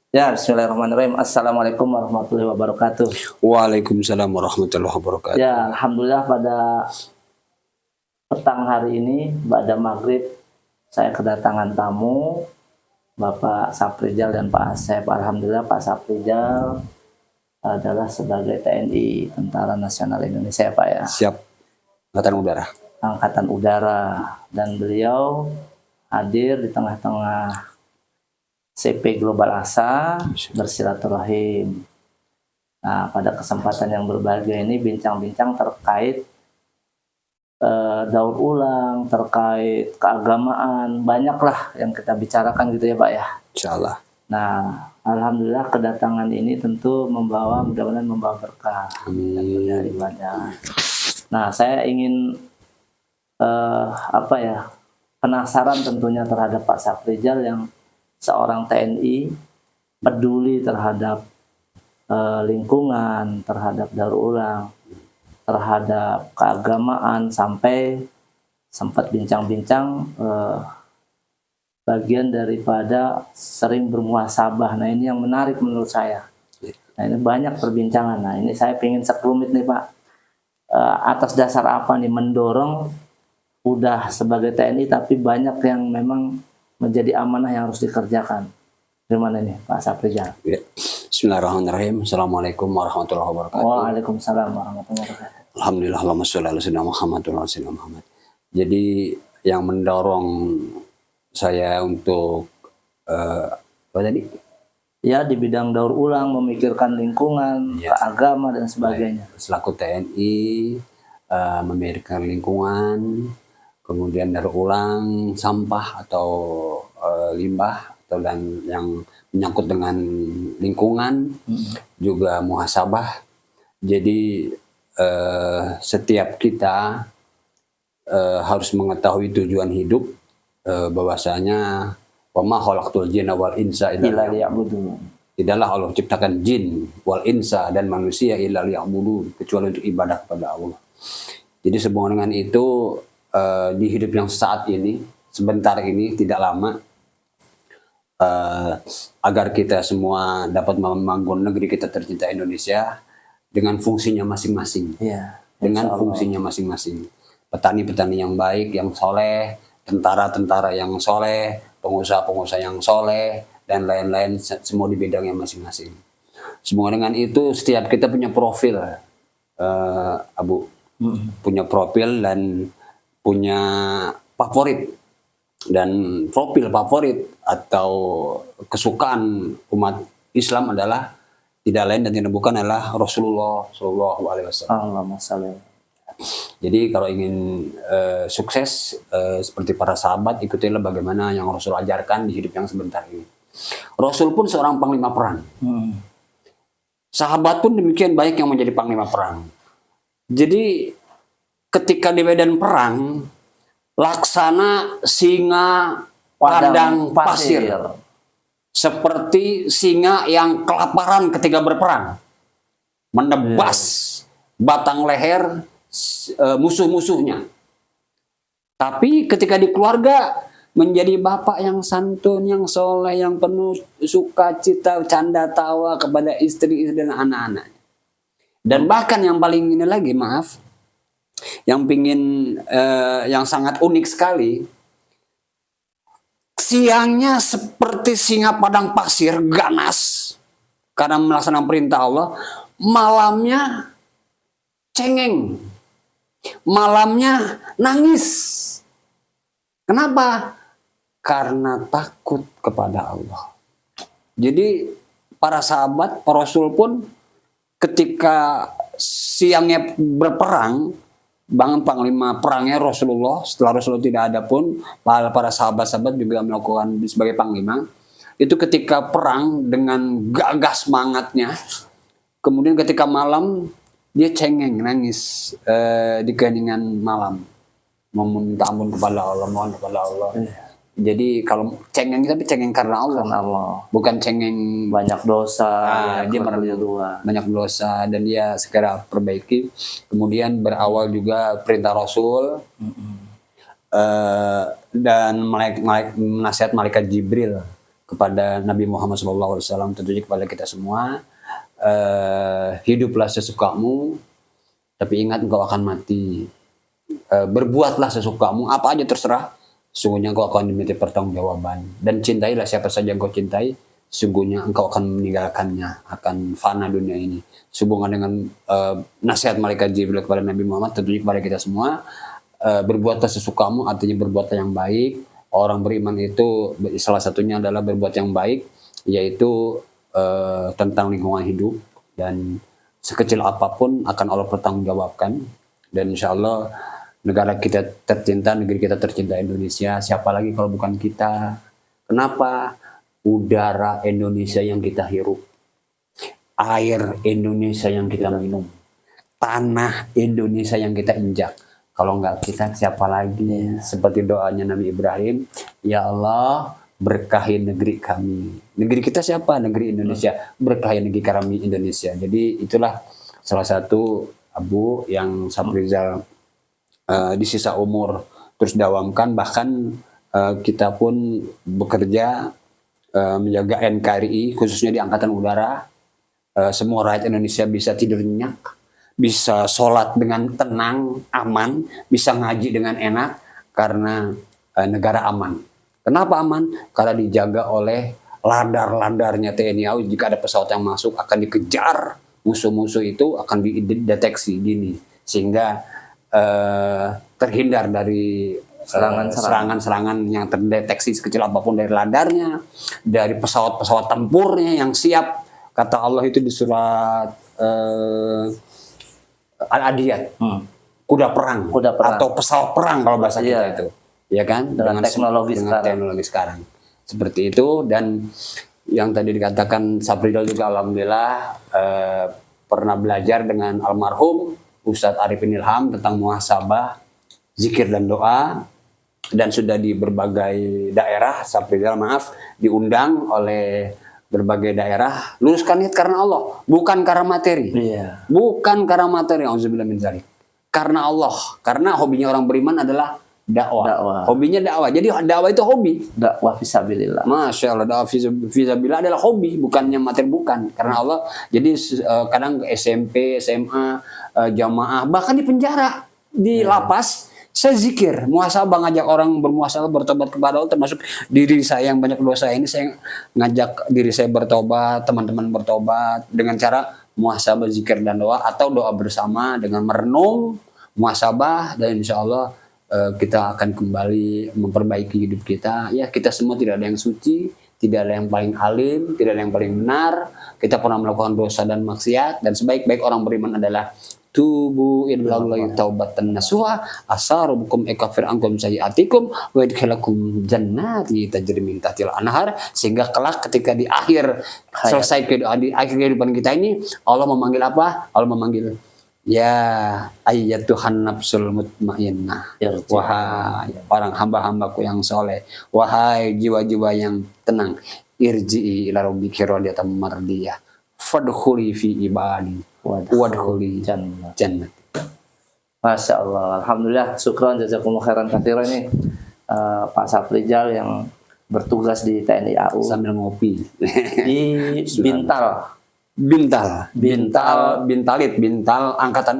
Ya, bismillahirrahmanirrahim. Assalamualaikum warahmatullahi wabarakatuh. Waalaikumsalam warahmatullahi wabarakatuh. Ya, alhamdulillah pada petang hari ini, pada maghrib, saya kedatangan tamu, Bapak Saprijal dan Pak Asep. Alhamdulillah Pak Saprijal adalah sebagai TNI, Tentara Nasional Indonesia, Pak ya. Siap, Angkatan Udara. Angkatan Udara. Dan beliau hadir di tengah-tengah CP Global Asa bersilaturahim. Nah, pada kesempatan yang berbahagia ini bincang-bincang terkait daur ulang, terkait keagamaan, banyaklah yang kita bicarakan gitu ya Pak ya. Insyaallah. Nah, alhamdulillah kedatangan ini tentu mudah-mudahan membawa berkah dan ibadah. Nah, saya ingin penasaran tentunya terhadap Pak Saprijal yang seorang TNI peduli terhadap lingkungan, terhadap daur ulang, terhadap keagamaan, sampai sempat bincang-bincang bagian daripada sering bermuhasabah. Nah, ini yang menarik menurut saya. Nah, ini banyak perbincangan. Nah, ini saya ingin sekelumit nih Pak, atas dasar apa nih mendorong udah sebagai TNI tapi banyak yang memang menjadi amanah yang harus dikerjakan. Gimana nih Pak Saprijal? Ya. Bismillahirrahmanirrahim. Assalamualaikum warahmatullahi wabarakatuh. Waalaikumsalam warahmatullahi wabarakatuh. Alhamdulillah, Allahumma sholli ala sayyidina Muhammad wa ala sayyidina Muhammad. Jadi yang mendorong saya untuk apa tadi? Ya, di bidang daur ulang, memikirkan lingkungan, Ya, agama dan sebagainya. selaku TNI memikirkan lingkungan, kemudian daur ulang sampah atau limbah atau dan yang menyangkut dengan lingkungan, juga muhasabah. Jadi setiap kita harus mengetahui tujuan hidup, bahwasanya wa ma khalaqtul jinna wal insa illa liya'budun. Tidaklah Allah ciptakan jin wal insa dan manusia illa liya'budun, kecuali untuk ibadah kepada Allah. Jadi sehubungan dengan itu, di hidup yang saat ini, sebentar ini, tidak lama, agar kita semua dapat membangun negeri kita tercinta Indonesia dengan fungsinya masing-masing. Ya, dengan fungsinya masing-masing. Petani-petani yang baik, yang soleh, tentara-tentara yang soleh, pengusaha-pengusaha yang soleh, dan lain-lain, semua di bidangnya masing-masing. Semua dengan itu, setiap kita punya profil, Abu. Punya profil dan punya favorit. Dan profil favorit atau kesukaan umat Islam adalah tidak lain dan tidak bukan adalah Rasulullah Shallallahu Alaihi Wasallam. Jadi kalau ingin sukses seperti para sahabat, ikutilah bagaimana yang Rasul ajarkan di hidup yang sebentar ini. Rasul pun seorang panglima perang. Sahabat pun demikian baik yang menjadi panglima perang. Jadi ketika di medan perang, laksana singa padang pasir. Seperti singa yang kelaparan ketika berperang. Menebas batang leher musuh-musuhnya. Tapi ketika di keluarga, menjadi bapak yang santun, yang soleh, yang penuh sukacita, canda tawa kepada istri dan anak-anaknya. Dan bahkan yang paling ini lagi, yang sangat unik sekali, siangnya seperti singa padang pasir, ganas karena melaksanakan perintah Allah. Malamnya cengeng, malamnya nangis. Kenapa? Karena takut kepada Allah. Jadi para sahabat, para Rasul pun ketika siangnya berperang, bangun panglima perangnya Rasulullah, setelah Rasulullah tidak ada pun para sahabat-sahabat juga melakukan sebagai panglima. Itu ketika perang dengan gagah semangatnya. Kemudian ketika malam dia cengeng, nangis di keheningan malam, meminta ampun kepada Allah, mohon kepada Allah. Jadi kalau cengeng, tapi cengeng karena Allah, bukan cengeng banyak dosa, dia banyak dosa dan dia segera perbaiki. Kemudian berawal juga perintah Rasul dan nasihat malaikat Jibril kepada Nabi Muhammad SAW, tentunya kepada kita semua, hiduplah sesukamu, tapi ingat engkau akan mati. Berbuatlah sesukamu, apa aja terserah, sungguhnya engkau akan diminta pertanggungjawaban. Dan cintailah siapa saja engkau cintai, sungguhnya engkau akan meninggalkannya, akan fana dunia ini. Sehubungan dengan nasihat malaikat Jibril kepada Nabi Muhammad, tentunya kepada kita semua, berbuatlah sesukamu, artinya berbuatlah yang baik. Orang beriman itu salah satunya adalah berbuat yang baik, yaitu tentang lingkungan hidup, dan sekecil apapun akan Allah pertanggungjawabkan. Dan insya Allah negara kita tercinta, negeri kita tercinta Indonesia, siapa lagi kalau bukan kita? Kenapa? Udara Indonesia yang kita hirup, air Indonesia yang kita minum, tanah Indonesia yang kita injak. Kalau enggak kita, siapa lagi? Seperti doanya Nabi Ibrahim, ya Allah, berkahi negeri kami. Negeri kita siapa? Negeri Indonesia. Berkahi negeri kami Indonesia. Jadi itulah salah satu Abu yang Saprizal di sisa umur terus dawamkan. Bahkan kita pun bekerja menjaga NKRI, khususnya di Angkatan Udara. Semua rakyat Indonesia bisa tidur nyenyak, bisa sholat dengan tenang, aman, bisa ngaji dengan enak, karena negara aman. Kenapa aman? Karena dijaga oleh ladar-ladarnya TNI AU. Jika ada pesawat yang masuk, akan dikejar musuh-musuh itu, akan dideteksi dini, sehingga terhindar dari serangan-serangan yang terdeteksi sekecil apapun dari ladarnya, dari pesawat-pesawat tempurnya yang siap. Kata Allah itu di surat Al-Adiyat, kuda perang atau pesawat perang kalau bahasa kita itu, ya kan? Dengan teknologi sekarang seperti itu. Dan yang tadi dikatakan Saprizal juga alhamdulillah pernah belajar dengan almarhum Ustadz Arifin Ilham tentang muhasabah, zikir dan doa, dan sudah di berbagai daerah Saprizal diundang oleh berbagai daerah. Luruskan niat karena Allah, bukan karena materi. Bukan karena materi, auzubillah min dzalik. Karena Allah, karena hobinya orang beriman adalah dakwah. Hobinya dakwah. Jadi dakwah itu hobi. Dakwah fisabilillah. Masya Allah, dakwah fisabilillah adalah hobi, bukannya materi, bukan. Karena Allah. Jadi kadang SMP, SMA, jamaah, bahkan di penjara, di lapas, saya zikir, muhasabah, ngajak orang bermuhasabah, bertobat kepada Allah, termasuk diri saya yang banyak dosa ini, saya ngajak diri saya bertobat, teman-teman bertobat dengan cara muhasabah, zikir dan doa, atau doa bersama dengan merenung, muhasabah, dan insya Allah kita akan kembali memperbaiki hidup kita. Ya, kita semua tidak ada yang suci, tidak ada yang paling alim, tidak ada yang paling benar. Kita pernah melakukan dosa dan maksiat, dan sebaik-baik orang beriman adalah tubu ilallahi taubatan nasuha asarubukum ikafir ankum sayiatikum wa yadkhilakum jannati tajri min tahtiha al-anhar. Sehingga kelak ketika di akhir selesai di akhir kehidupan kita ini, Allah memanggil apa? Allah memanggil, ya ayyatuhan nafsul mutmainnah, wahai orang hamba-hambaku yang soleh, wahai jiwa-jiwa yang tenang, irji'i ila rabbiki radiyatan mardiyah fadkhuli fi ibadi wadkhuli jannat. Masya Allah, alhamdulillah, syukran jazakumullah khairan katsiran ini Pak Saprizal yang bertugas di TNI AU sambil ngopi di Bintal Angkatan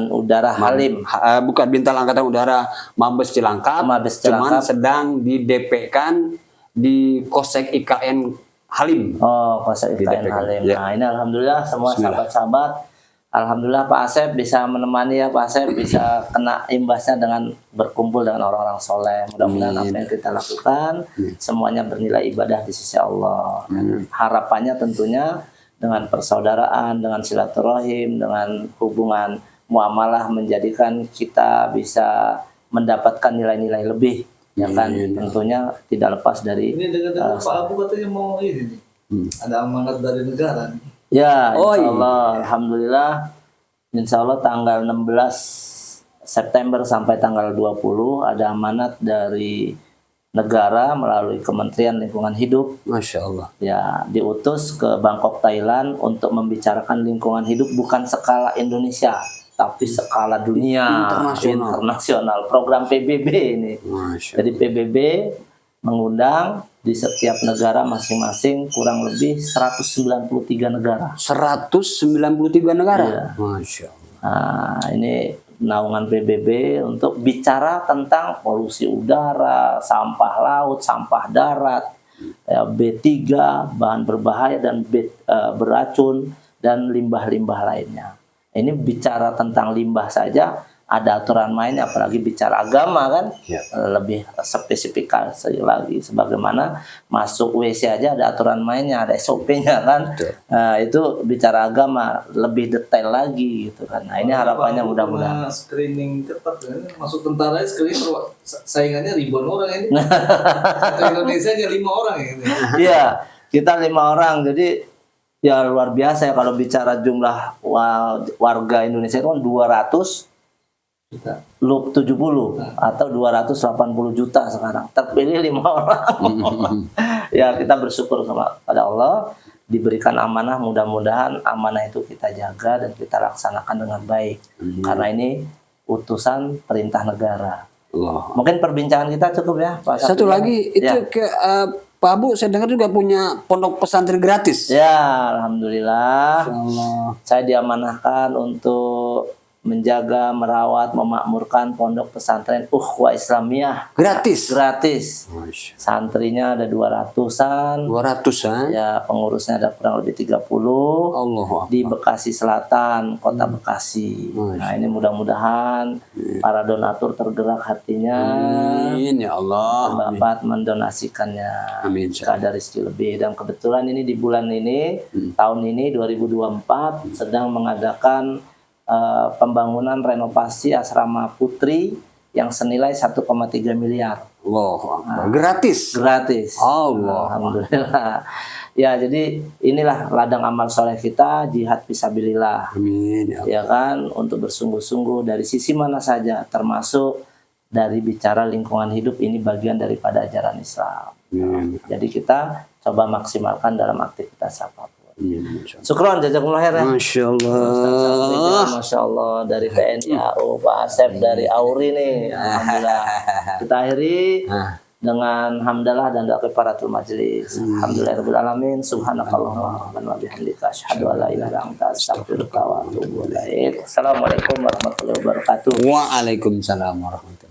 Udara Halim. Bukan Bintal Angkatan Udara Mabes Cilangkap. Cuman sedang di DP-kan di Kosek IKN Halim. Oh, Kosek IKN Halim. Ya. Nah, ini alhamdulillah semua sahabat-sahabat, alhamdulillah Pak Asep bisa menemani ya, Pak Asep bisa kena imbasnya dengan berkumpul dengan orang-orang soleh. Mudah-mudahan apa yang kita lakukan semuanya bernilai ibadah di sisi Allah. Harapannya tentunya dengan persaudaraan, dengan silaturahim, dengan hubungan muamalah menjadikan kita bisa mendapatkan nilai-nilai lebih. Ya kan, tentunya tidak lepas dari ini dengan Pak Abu katanya mau ini nih. Ada amanat dari negara nih. Ya, insya Allah, alhamdulillah, insya Allah tanggal 16 September sampai tanggal 20 ada amanat dari negara melalui Kementerian Lingkungan Hidup. Masya Allah. Ya, diutus ke Bangkok, Thailand untuk membicarakan lingkungan hidup bukan skala Indonesia, tapi skala dunia, internasional program PBB ini. Jadi PBB mengundang di setiap negara masing-masing kurang lebih 193 negara. 193 negara. Iya. Masya Allah. Nah, ini naungan PBB untuk bicara tentang polusi udara, sampah laut, sampah darat, ya, B3, bahan berbahaya dan beracun, dan limbah-limbah lainnya. Ini bicara tentang limbah saja ada aturan mainnya, apalagi bicara agama kan, Ya. lebih spesifikasi lagi. Sebagaimana masuk WC aja ada aturan mainnya, ada SOP-nya kan. Betul. Nah, itu bicara agama lebih detail lagi gitu kan. Nah, ini harapannya Pak, mudah-mudahan. screening ketat kan? Masuk tentara aja screening saingannya ribuan orang ini. Satu Indonesia aja 5 orang ya. Ini. Iya, kita 5 orang. Jadi ya luar biasa ya kalau bicara jumlah warga Indonesia itu kan 200 Kita. 70 atau 280 juta sekarang. Terpilih 5 orang. Ya kita bersyukur pada Allah diberikan amanah, mudah-mudahan amanah itu kita jaga dan kita laksanakan dengan baik. Karena ini utusan perintah negara. Allah. Mungkin perbincangan kita cukup ya, Pak. Satu Sapri. lagi itu Ya. Pak Abu, saya dengar juga punya pondok pesantren gratis. Ya, alhamdulillah. Allah. Saya diamanahkan untuk menjaga, merawat, memakmurkan pondok pesantren Ukhuwah Islamiyah Gratis. gratis. Masya. Santrinya ada 200-an. 200 kan? Ya, pengurusnya ada kurang lebih 30 Allah. di Bekasi Selatan, Kota Bekasi. Nah, ini mudah-mudahan para donatur tergerak hatinya Amin ya Allah. dapat mendonasikannya Amin. jika ada rezeki lebih. Dan kebetulan ini di bulan ini, tahun ini 2024 sedang mengadakan pembangunan renovasi asrama putri yang senilai 1,3 miliar. Allah. Gratis. Gratis. Allah. Alhamdulillah. Ya, jadi inilah ladang amal soleh kita, jihad fisabilillah. Amin ya Allah. Ya kan, untuk bersungguh-sungguh dari sisi mana saja, termasuk dari bicara lingkungan hidup, ini bagian daripada ajaran Islam. Amin. Jadi kita coba maksimalkan dalam aktivitas apapun. Amin. Masya Allah. Syukron, jazakumullah khair ya. Masya Ustaz Allah. Safri, Masya Allah, dari TNI AU, Pak Asep dari Auri nih. Alhamdulillah. Kita akhiri dengan hamdalah dan doa kifaratul majelis. Alhamdulillahirabbil alamin. Subhanakallahumma wa bihamdika asyhadu an la ilaha illa anta astaghfiruka wa atubu ilaik. Assalamualaikum warahmatullahi wabarakatuh. Waalaikumsalam warahmatullahi wabarakatuh.